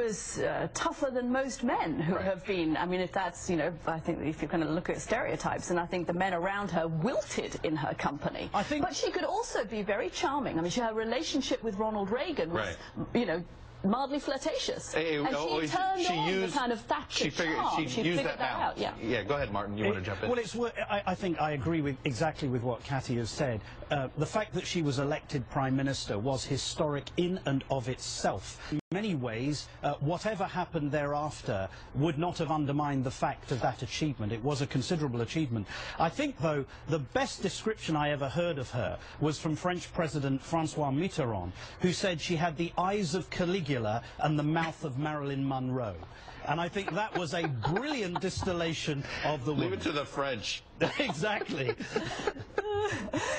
was tougher than most men who have been, I mean, if that's, you know, I think if you're going to look at stereotypes, and I think the men around her wilted in her company. But she could also be very charming. I mean, her relationship with Ronald Reagan was, you know, mildly flirtatious. And she turned on the kind of Thatcher charm. She figured that out. Yeah, go ahead, Martin. You want to jump in? Well, I think I agree exactly with what Cathy has said. The fact that she was elected Prime Minister was historic in and of itself. In many ways, whatever happened thereafter would not have undermined the fact of that achievement. It was a considerable achievement. I think, though, the best description I ever heard of her was from French President François Mitterrand, who said she had the eyes of Caligula and the mouth of Marilyn Monroe. And I think that was a brilliant distillation of the woman. Leave it to the French. Exactly.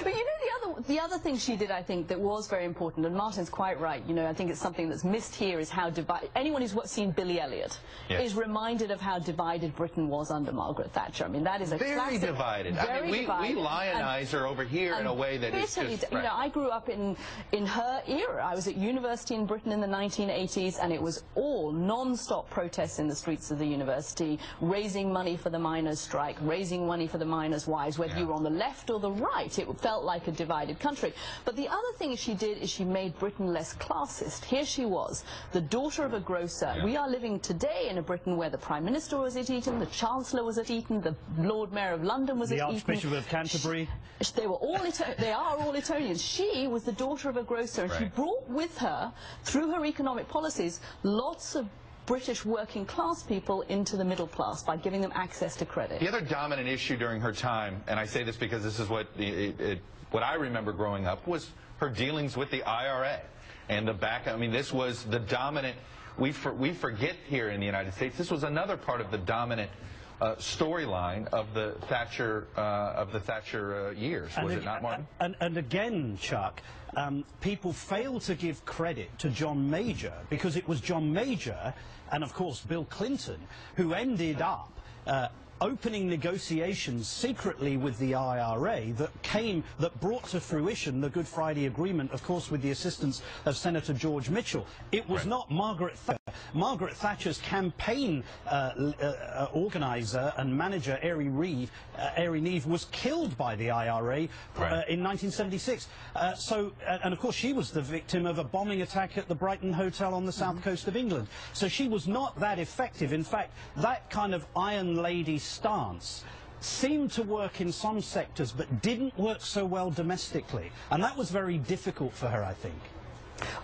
But you know, the other thing she did, I think, that was very important, and Martin's quite right, you know, I think it's something that's missed here, is how divided, anyone who's seen Billy Elliot is reminded of how divided Britain was under Margaret Thatcher. I mean, that is a very divided. I mean, we lionize her over here in a way that is just... You know, I grew up in her era. I was at university in Britain in the 1980s, and it was all non-stop protests in the streets of the university, raising money for the miners' strike, raising money for the miners' wives, whether you were on the left or the right. It felt like a divided country. But the other thing she did is she made Britain less classist. Here she was, the daughter of a grocer. We are living today in a Britain where the Prime Minister was at Eton, the Chancellor was at Eton, the Lord Mayor of London was at Eton. The Archbishop of Canterbury. They were all they are all Etonians. She was the daughter of a grocer, and she brought with her, through her economic policies, lots of British working class people into the middle class by giving them access to credit. The other dominant issue during her time, and I say this because this is what I remember growing up, was her dealings with the IRA and the back. I mean, this was the dominant. We forget here in the United States, this was another part of the dominant storyline of the Thatcher years, was it not, Martin? And again, Chuck, people fail to give credit to John Major, because it was John Major and, of course, Bill Clinton who ended up opening negotiations secretly with the IRA that brought to fruition the Good Friday Agreement, of course, with the assistance of Senator George Mitchell. It was not Margaret Thatcher. Margaret Thatcher's campaign organizer and manager, Airey Neave, was killed by the IRA in 1976. And of course, she was the victim of a bombing attack at the Brighton Hotel on the south coast of England. So she was not that effective. In fact, that kind of Iron Lady stance seemed to work in some sectors, but didn't work so well domestically. And that was very difficult for her, I think.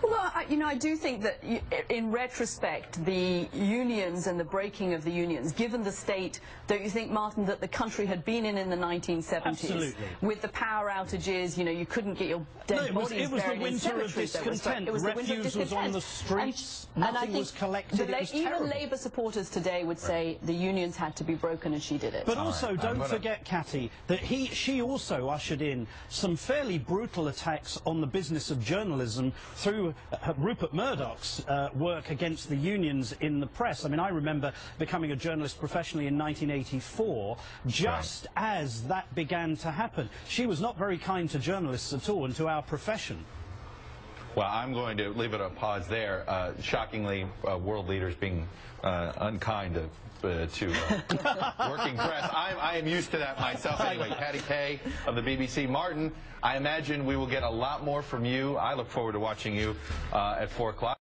Well, you know, I do think that, in retrospect, the unions and the breaking of the unions, given the state, don't you think, Martin, that the country had been in the 1970s? Absolutely. With the power outages, you know, you couldn't get your dead bodies buried in cemeteries. It was the winter of discontent. Refuse was on the streets. Nothing was collected. It was terrible. Even Labour supporters today would say the unions had to be broken, and she did it. But also, don't forget, Cathy, that she also ushered in some fairly brutal attacks on the business of journalism through Rupert Murdoch's work against the unions in the press. I mean, I remember becoming a journalist professionally in 1984, just as that began to happen. She was not very kind to journalists at all, and to our profession. Well, I'm going to leave it a pause there. Shockingly, world leaders being unkind to working press. I am used to that myself anyway. Patty Kay of the BBC. Martin, I imagine we will get a lot more from you. I look forward to watching you at 4 o'clock.